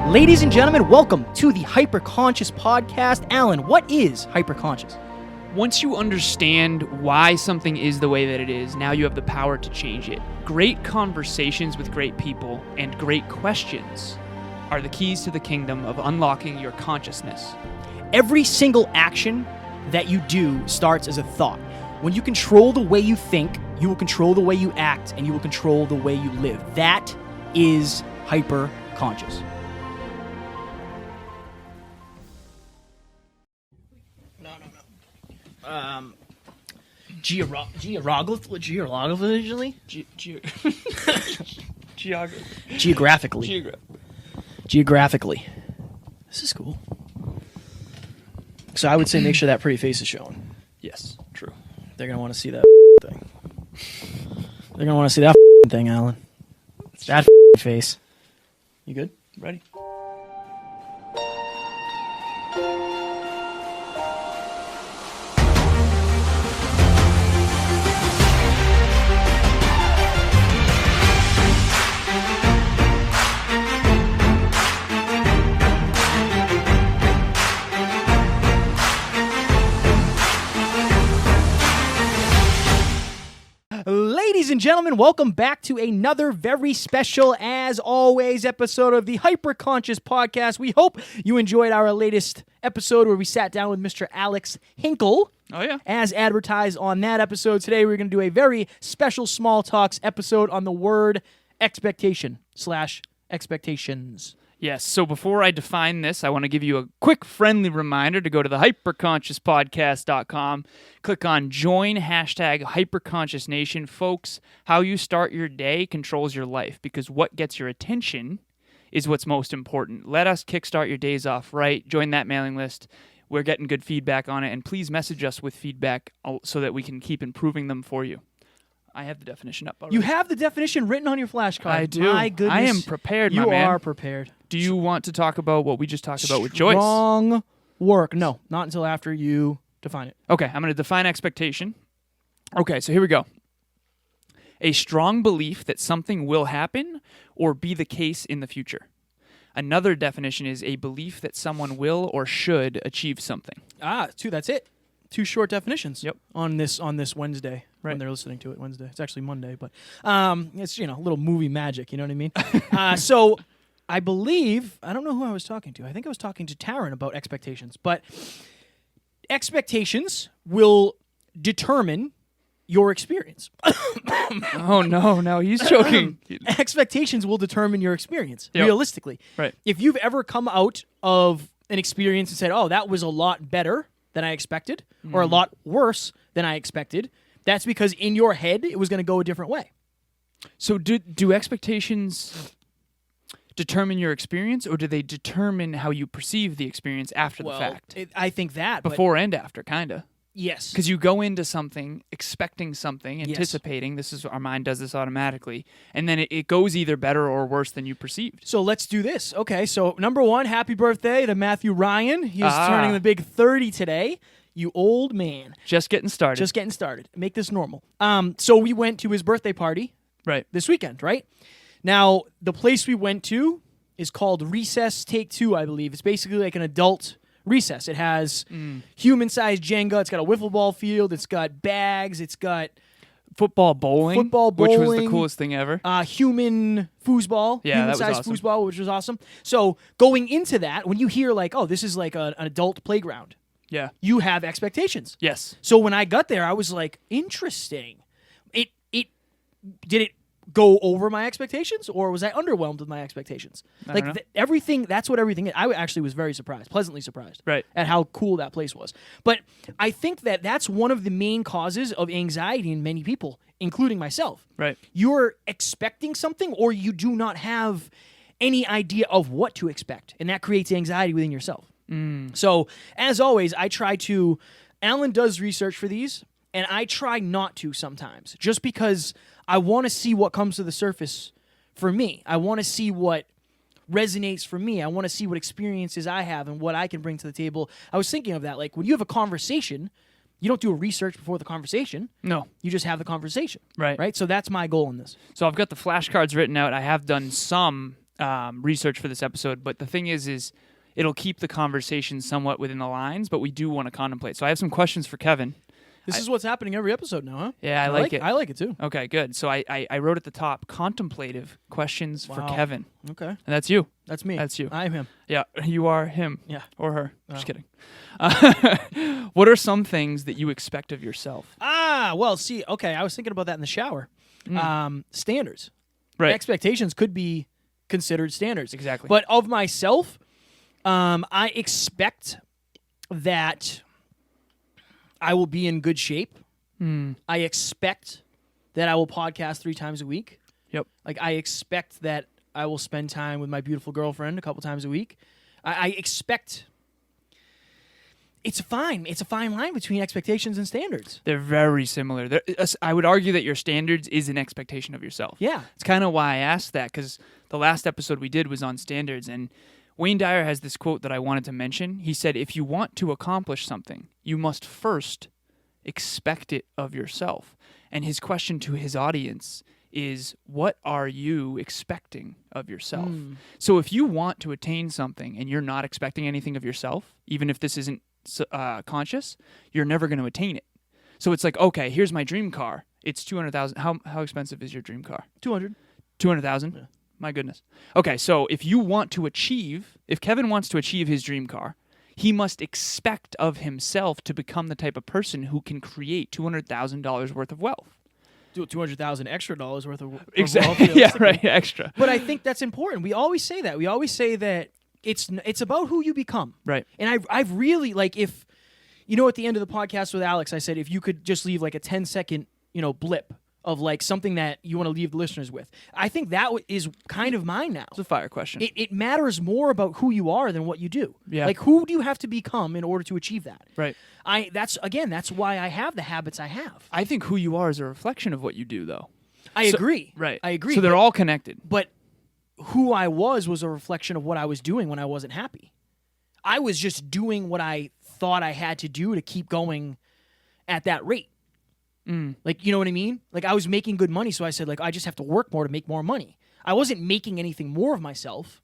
Ladies and gentlemen, welcome to the Hyperconscious Podcast. Alan, what is hyperconscious? Once you understand why something is the way that it is, now you have the power to change it. Great conversations with great people and great questions are the keys to the kingdom of unlocking your consciousness. Every single action that you do starts as a thought. When you control the way you think, you will control the way you act, and you will control the way you live. That is hyperconscious. Geographically? Geographically. This is cool. So I would say make sure that pretty face is showing. Yes, true. They're going to want to see that thing. They're going to want to see that thing, Alan. That face. You good? Ready? Ladies and gentlemen, welcome back to another very special, as always, episode of the Hyperconscious Podcast. We hope you enjoyed our latest episode where we sat down with Mr. Alex Hinkle. Oh, yeah. As advertised on that episode. Today we're going to do a very special Small Talks episode on the word expectation/expectations. Yes, so before I define this, I want to give you a quick friendly reminder to go to the hyperconsciouspodcast.com, click on join, #HyperConsciousNation. Folks, how you start your day controls your life, because what gets your attention is what's most important. Let us kickstart your days off right. Join that mailing list. We're getting good feedback on it, and please message us with feedback so that we can keep improving them for you. I have the definition up already. You have the definition written on your flashcard. I do. My goodness. I am prepared, my man. You are prepared. Do you want to talk about what we just talked about with Joyce? Strong work. No, not until after you define it. Okay, I'm going to define expectation. Okay, so here we go. A strong belief that something will happen or be the case in the future. Another definition is a belief that someone will or should achieve something. That's it. Two short definitions. Yep. On this Wednesday. Right. When they're listening to it Wednesday. It's actually Monday, but it's a little movie magic, you know what I mean? So I believe, I don't know who I was talking to. I think I was talking to Taryn about expectations, but expectations will determine your experience. Oh no, he's choking. Expectations will determine your experience, Yep. realistically. Right. If you've ever come out of an experience and said, oh, that was a lot better than I expected, or a lot worse than I expected, that's because in your head it was going to go a different way. So do expectations determine your experience, or do they determine how you perceive the experience after the fact? I think that. Before and after, kind of. Yes. Because you go into something expecting something, anticipating. Yes. Our mind does this automatically, and then it goes either better or worse than you perceived. So let's do this. Okay, so number one, happy birthday to Matthew Ryan. He's turning the big 30 today. You old man. Just getting started. Make this normal. So we went to his birthday party this weekend, right? Now, the place we went to is called Recess Take Two, I believe. It's basically like an adult recess. It has human-sized Jenga. It's got a wiffle ball field. It's got bags. It's got football bowling, which was the coolest thing ever. Human foosball, human-sized foosball, which was awesome. So going into that, when you hear like, oh, this is like an adult playground, you have expectations. Yes. So when I got there, I was like, interesting. Did it go over my expectations, or was I underwhelmed with my expectations? Everything, that's what everything is. I actually was very surprised, pleasantly surprised, at how cool that place was. But I think that that's one of the main causes of anxiety in many people, including myself. Right. You're expecting something, or you do not have any idea of what to expect, and that creates anxiety within yourself. So, as always, Alan does research for these, and I try not to sometimes, just because I want to see what comes to the surface for me. I want to see what resonates for me. I want to see what experiences I have and what I can bring to the table. I was thinking of that. Like, when you have a conversation, you don't do a research before the conversation. No. You just have the conversation. Right. So that's my goal in this. So I've got the flashcards written out. I have done some research for this episode, but the thing is it'll keep the conversation somewhat within the lines, but we do want to contemplate. So I have some questions for Kevin. This is what's happening every episode now, huh? Yeah, I like it. I like it too. Okay, good. So I wrote at the top, contemplative questions for Wow. Kevin. Okay. And that's you. That's me. That's you. I'm him. Yeah, you are him. Yeah. Or her. Oh. Just kidding. What are some things that you expect of yourself? Well, see, okay, I was thinking about that in the shower. Standards. Right. Expectations could be considered standards. Exactly. But of myself, I expect that I will be in good shape. I expect that I will podcast 3 times a week. Yep. Like, I expect that I will spend time with my beautiful girlfriend a couple times a week. I expect... It's a fine line between expectations and standards. They're very similar. I would argue that your standards is an expectation of yourself. Yeah. It's kind of why I asked that, because the last episode we did was on standards, and Wayne Dyer has this quote that I wanted to mention. He said, if you want to accomplish something, you must first expect it of yourself. And his question to his audience is, what are you expecting of yourself? So if you want to attain something and you're not expecting anything of yourself, even if this isn't conscious, you're never going to attain it. So it's like, okay, here's my dream car. It's $200,000. How expensive is your dream car? 200. 200,000? Yeah. My goodness. Okay, so if Kevin wants to achieve his dream car, he must expect of himself to become the type of person who can create $200,000 worth of wealth. Do $200,000 extra dollars worth of Exactly. wealth, Yeah, right. Extra. But I think that's important. We always say that. We always say that it's about who you become. Right. And I've really, like, if, at the end of the podcast with Alex, I said, if you could just leave like a 10-second, blip of like something that you want to leave the listeners with. I think that is kind of mine now. It's a fire question. It matters more about who you are than what you do. Yeah. Like, who do you have to become in order to achieve that? Right. That's why I have the habits I have. I think who you are is a reflection of what you do, though. I agree. Right. I agree. So they're all connected. But who I was a reflection of what I was doing when I wasn't happy. I was just doing what I thought I had to do to keep going at that rate. Like, you know what I mean? Like, I was making good money, so I said, like, I just have to work more to make more money. I wasn't making anything more of myself.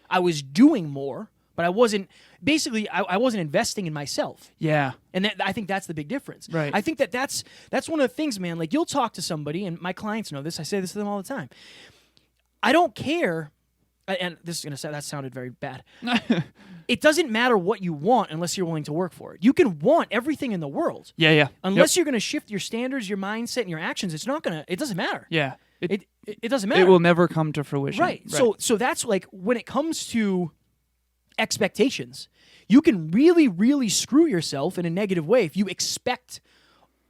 I was doing more, but I wasn't investing in myself. Yeah. And I think that's the big difference. Right. I think that's one of the things, man. Like, you'll talk to somebody, and my clients know this. I say this to them all the time. I don't care, and this is going to say that sounded very bad. It doesn't matter what you want unless you're willing to work for it. You can want everything in the world. Yeah. Unless you're going to shift your standards, your mindset, and your actions, it doesn't matter. Yeah. It doesn't matter. It will never come to fruition. Right. So that's like, when it comes to expectations, you can really, really screw yourself in a negative way if you expect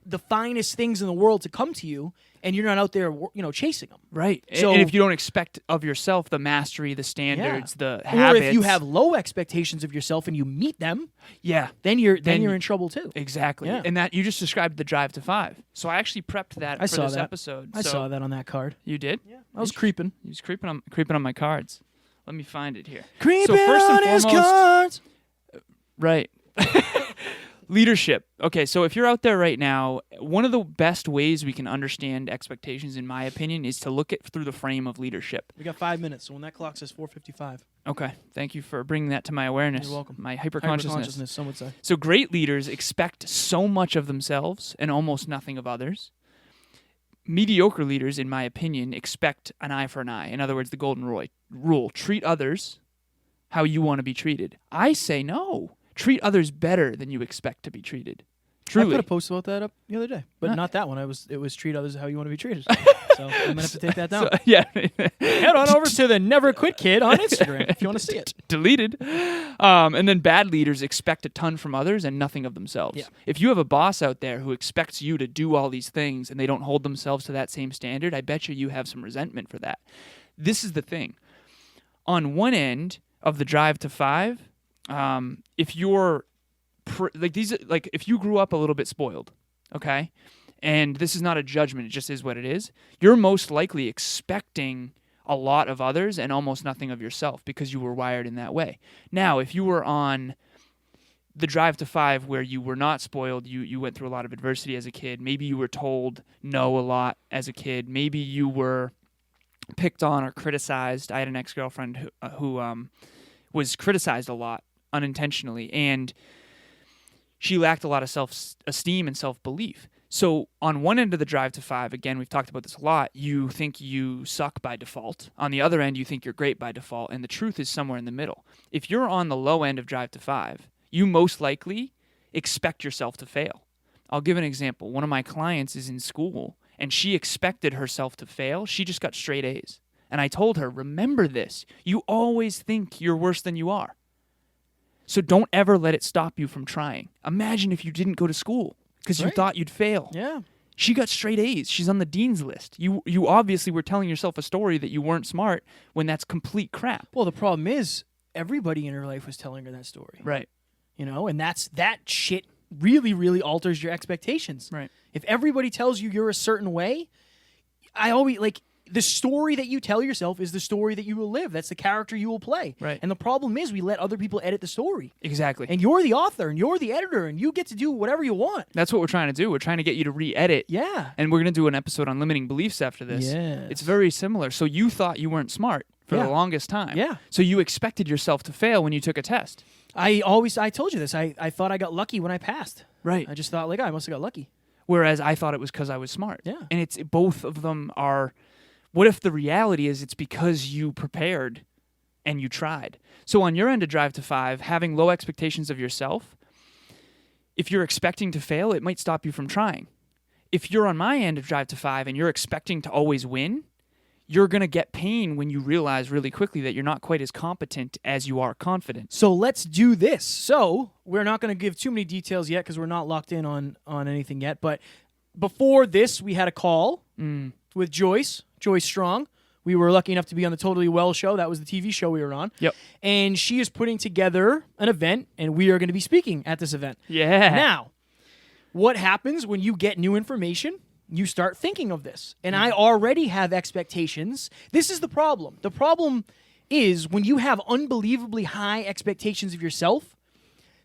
the finest things in the world to come to you and you're not out there, chasing them. Right. So, and if you don't expect of yourself the mastery, the standards, the or habits. if you have low expectations of yourself and you meet them, then you're in trouble too. Exactly. Yeah. And that you just described the drive to 5. So I actually prepped that for this episode. I saw that on that card. You did? Yeah. I was creeping. He was creeping on my cards. Let me find it here. Creeping so first on and his foremost, cards. Right. Leadership. Okay, so if you're out there right now, one of the best ways we can understand expectations, in my opinion, is to look at through the frame of leadership. We got 5 minutes, so when that clock says 4:55. Okay, thank you for bringing that to my awareness. You're welcome. My hyperconsciousness. Hyperconsciousness, some would say. So great leaders expect so much of themselves and almost nothing of others. Mediocre leaders, in my opinion, expect an eye for an eye. In other words, the golden rule. Treat others how you want to be treated. I say no. Treat others better than you expect to be treated. Truly. I put a post about that up the other day, but not that one. It was treat others how you want to be treated. So I'm gonna have to take that down. Yeah. Head on over to the Never Quit Kid on Instagram if you want to see it. Deleted. And then bad leaders expect a ton from others and nothing of themselves. Yeah. If you have a boss out there who expects you to do all these things and they don't hold themselves to that same standard, I bet you have some resentment for that. This is the thing. On one end of the drive to 5, if you're if you grew up a little bit spoiled, okay, and this is not a judgment, it just is what it is, you're most likely expecting a lot of others and almost nothing of yourself because you were wired in that way. Now, if you were on the drive to 5 where you were not spoiled, you went through a lot of adversity as a kid, maybe you were told no a lot as a kid, maybe you were picked on or criticized. I had an ex-girlfriend who was criticized a lot unintentionally, and she lacked a lot of self-esteem and self-belief. So on one end of the drive to 5, again, we've talked about this a lot, you think you suck by default. On the other end, you think you're great by default, and the truth is somewhere in the middle. If you're on the low end of drive to 5, you most likely expect yourself to fail. I'll give an example. One of my clients is in school, and she expected herself to fail. She just got straight A's. And I told her, remember this. You always think you're worse than you are. So don't ever let it stop you from trying. Imagine if you didn't go to school because you thought you'd fail. Yeah. She got straight A's. She's on the dean's list. You obviously were telling yourself a story that you weren't smart when that's complete crap. Well, the problem is everybody in her life was telling her that story. Right. And that shit really, really alters your expectations. Right. If everybody tells you you're a certain way, I always the story that you tell yourself is the story that you will live. That's the character you will play. Right. And the problem is we let other people edit the story. Exactly. And you're the author and you're the editor and you get to do whatever you want. That's what we're trying to do. We're trying to get you to re-edit. Yeah. And we're going to do an episode on limiting beliefs after this. Yes. It's very similar. So you thought you weren't smart for the longest time. Yeah. So you expected yourself to fail when you took a test. I told you this. I thought I got lucky when I passed. Right. I just thought I must have got lucky. Whereas I thought it was because I was smart. Yeah. And it's both of them are. What if the reality is it's because you prepared and you tried? So on your end of drive to 5, having low expectations of yourself, if you're expecting to fail, it might stop you from trying. If you're on my end of drive to 5 and you're expecting to always win, you're going to get pain when you realize really quickly that you're not quite as competent as you are confident. So let's do this. So we're not going to give too many details yet because we're not locked in on anything yet. But before this, we had a call with Joyce Strong. We were lucky enough to be on the Totally Well show. That was the TV show we were on. Yep. And she is putting together an event, and we are going to be speaking at this event. Yeah. Now, what happens when you get new information? You start thinking of this. And I already have expectations. This is the problem. The problem is when you have unbelievably high expectations of yourself,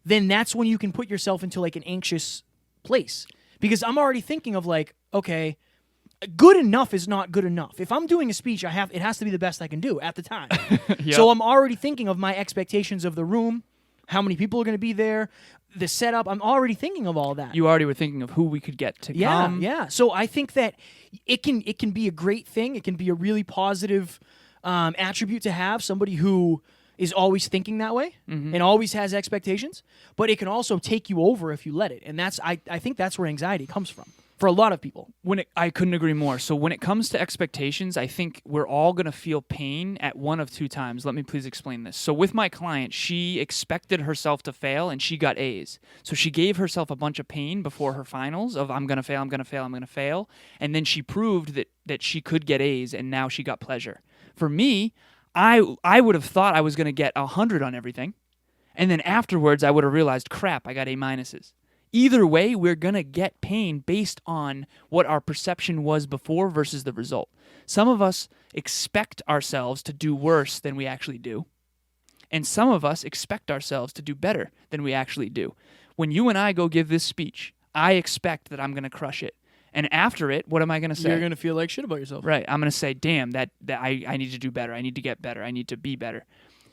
then that's when you can put yourself into an anxious place. Because I'm already thinking of okay, good enough is not good enough. If I'm doing a speech, it has to be the best I can do at the time. Yep. So I'm already thinking of my expectations of the room, how many people are going to be there, the setup. I'm already thinking of all that. You already were thinking of who we could get to come. Yeah. So I think that it can be a great thing. It can be a really positive attribute to have, somebody who is always thinking that way and always has expectations. But it can also take you over if you let it. And I think that's where anxiety comes from for a lot of people. I couldn't agree more. So when it comes to expectations, I think we're all going to feel pain at one of two times. Let me please explain this. So with my client, she expected herself to fail and she got A's. So she gave herself a bunch of pain before her finals of I'm going to fail, I'm going to fail, I'm going to fail. And then she proved that she could get A's and now she got pleasure. For me, I would have thought I was going to get 100 on everything. And then afterwards, I would have realized, crap, I got A minuses. Either way, we're going to get pain based on what our perception was before versus the result. Some of us expect ourselves to do worse than we actually do. And some of us expect ourselves to do better than we actually do. When you and I go give this speech, I expect that I'm going to crush it. And after it, what am I going to say? You're going to feel like shit about yourself. Right. I'm going to say, damn, that I need to do better. I need to get better. I need to be better.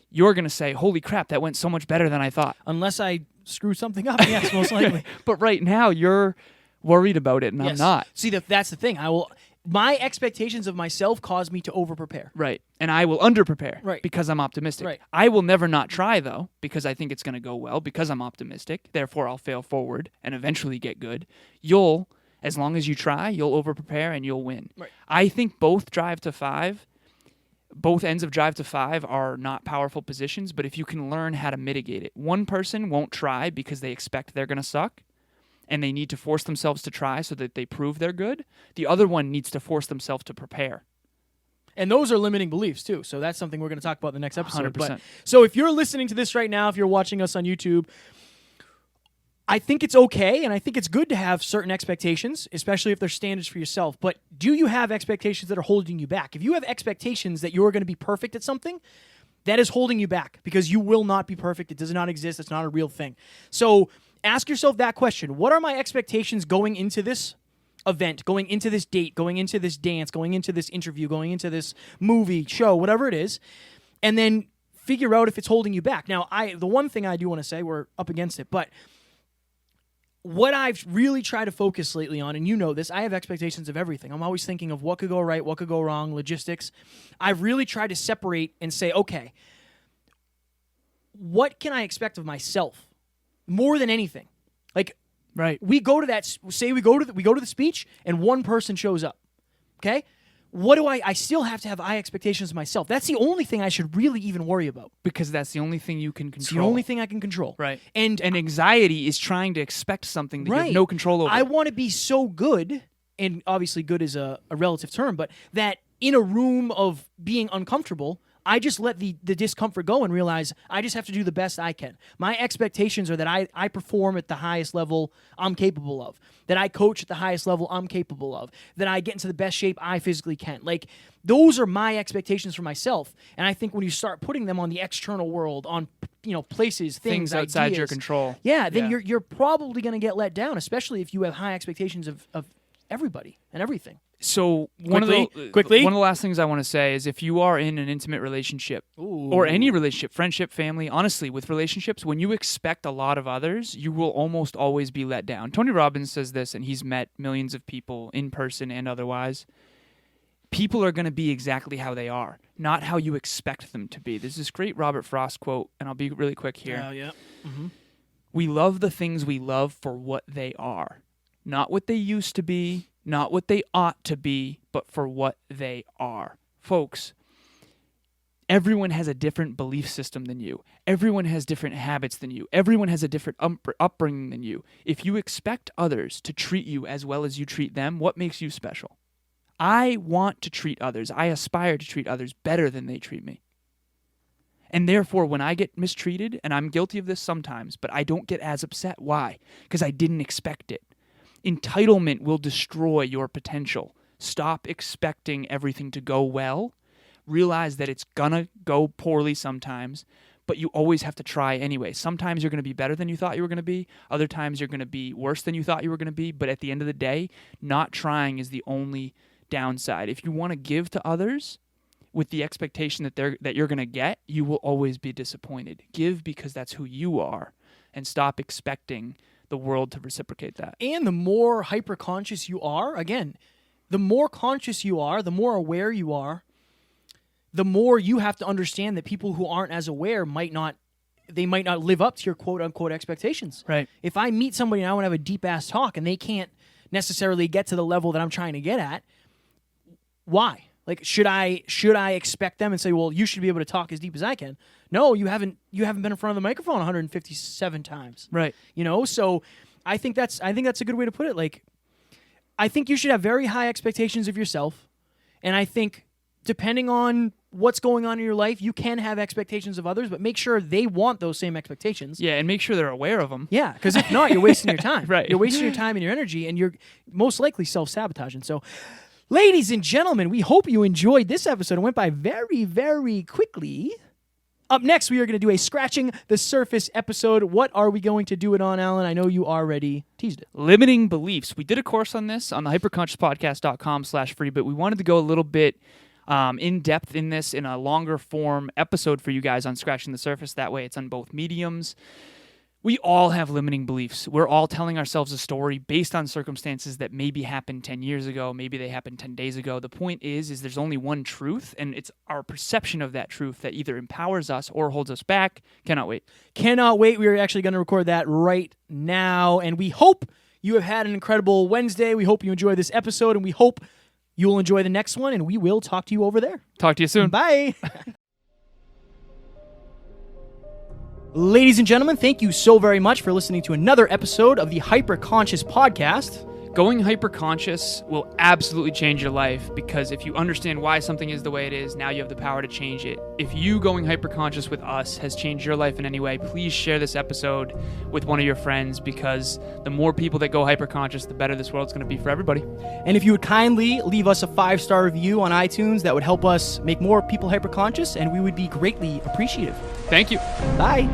You're going to say, holy crap, that went so much better than I thought. Unless I screw something up, yes, most likely. But right now, you're worried about it, and I'm not. See, that's the thing. My expectations of myself cause me to over-prepare. Right. And I will under-prepare because I'm optimistic. Right. I will never not try, though, because I think it's going to go well, because I'm optimistic. Therefore, I'll fail forward and eventually get good. As long as you try, you'll over-prepare and you'll win. Right. I think both ends of drive to 5 are not powerful positions, but if you can learn how to mitigate it. One person won't try because they expect they're going to suck, and they need to force themselves to try so that they prove they're good. The other one needs to force themselves to prepare. And those are limiting beliefs, too. So that's something we're going to talk about in the next episode. 100%. So if you're listening to this right now, if you're watching us on YouTube, I think it's okay, and I think it's good to have certain expectations, especially if they're standards for yourself. But do you have expectations that are holding you back? If you have expectations that you're going to be perfect at something, that is holding you back because you will not be perfect. It does not exist. It's not a real thing. So ask yourself that question. What are my expectations going into this event, going into this date, going into this dance, going into this interview, going into this movie, show, whatever it is, and then figure out if it's holding you back. Now, the one thing I do want to say, we're up against it, but what I've really tried to focus lately on, and you know this, I have expectations of everything. I'm always thinking of what could go right, what could go wrong, logistics. I've really tried to separate and say, okay, what can I expect of myself more than anything? Like, Right. we go to that, say we go to the speech and one person shows up, okay? What do I still have to have high expectations of myself. That's the only thing I should really even worry about. Because that's the only thing you can control. It's the only thing I can control. Right. And anxiety is trying to expect something that you have no control over. I want to be so good, and obviously good is a relative term, but that in a room of being uncomfortable, I just let the discomfort go and realize I just have to do the best I can. My expectations are that I perform at the highest level I'm capable of, that I coach at the highest level I'm capable of, that I get into the best shape I physically can. Like, those are my expectations for myself. And I think when you start putting them on the external world, on places, things outside ideas, your control, then you're probably going to get let down, especially if you have high expectations of everybody and everything. So one of the last things I want to say is if you are in an intimate relationship or any relationship, friendship, family, honestly, with relationships, when you expect a lot of others, you will almost always be let down. Tony Robbins says this, and he's met millions of people in person and otherwise. People are going to be exactly how they are, not how you expect them to be. There's this great Robert Frost quote, and I'll be really quick here. Yeah. Mm-hmm. We love the things we love for what they are, not what they used to be, not what they ought to be, but for what they are. Folks, everyone has a different belief system than you. Everyone has different habits than you. Everyone has a different upbringing than you. If you expect others to treat you as well as you treat them, what makes you special? I want to treat others. I aspire to treat others better than they treat me. And therefore, when I get mistreated, and I'm guilty of this sometimes, but I don't get as upset. Why? Because I didn't expect it. Entitlement will destroy your potential. Stop expecting everything to go well. Realize that it's gonna go poorly sometimes, but you always have to try anyway. Sometimes you're going to be better than you thought you were going to be. Other times you're going to be worse than you thought you were going to be. But at the end of the day, not trying is the only downside. If you want to give to others with the expectation that you're going to get, you will always be disappointed. Give because that's who you are, and stop expecting the world to reciprocate that. And the more hyper-conscious you are, again, the more conscious you are, the more aware you are, the more you have to understand that people who aren't as aware might not live up to your quote-unquote expectations. Right. If I meet somebody and I want to have a deep-ass talk and they can't necessarily get to the level that I'm trying to get at, why? Like, should I expect them and say, well, you should be able to talk as deep as I can? No, you haven't been in front of the microphone 157 times. Right. So I think that's a good way to put it. Like, I think you should have very high expectations of yourself, and I think depending on what's going on in your life, you can have expectations of others, but make sure they want those same expectations. Yeah, and make sure they're aware of them. Yeah, because if not, you're wasting your time. Right. You're wasting your time and your energy, and you're most likely self-sabotaging. So, ladies and gentlemen, we hope you enjoyed this episode. It went by very, very quickly. Up next, we are going to do a Scratching the Surface episode. What are we going to do it on, Alan? I know you already teased it. Limiting beliefs. We did a course on this on the hyperconsciouspodcast.com/free, but we wanted to go a little bit in depth in this in a longer form episode for you guys on Scratching the Surface. That way it's on both mediums. We all have limiting beliefs. We're all telling ourselves a story based on circumstances that maybe happened 10 years ago, maybe they happened 10 days ago. The point is there's only one truth, and it's our perception of that truth that either empowers us or holds us back. Cannot wait. Cannot wait. We are actually going to record that right now, and we hope you have had an incredible Wednesday. We hope you enjoyed this episode, and we hope you will enjoy the next one, and we will talk to you over there. Talk to you soon. Bye. Ladies and gentlemen, thank you so very much for listening to another episode of the Hyperconscious Podcast. Going hyperconscious will absolutely change your life, because if you understand why something is the way it is, now you have the power to change it. If you going hyperconscious with us has changed your life in any way, please share this episode with one of your friends, because the more people that go hyperconscious, the better this world's going to be for everybody. And if you would kindly leave us a 5-star review on iTunes, that would help us make more people hyperconscious, and we would be greatly appreciative. Thank you. Bye.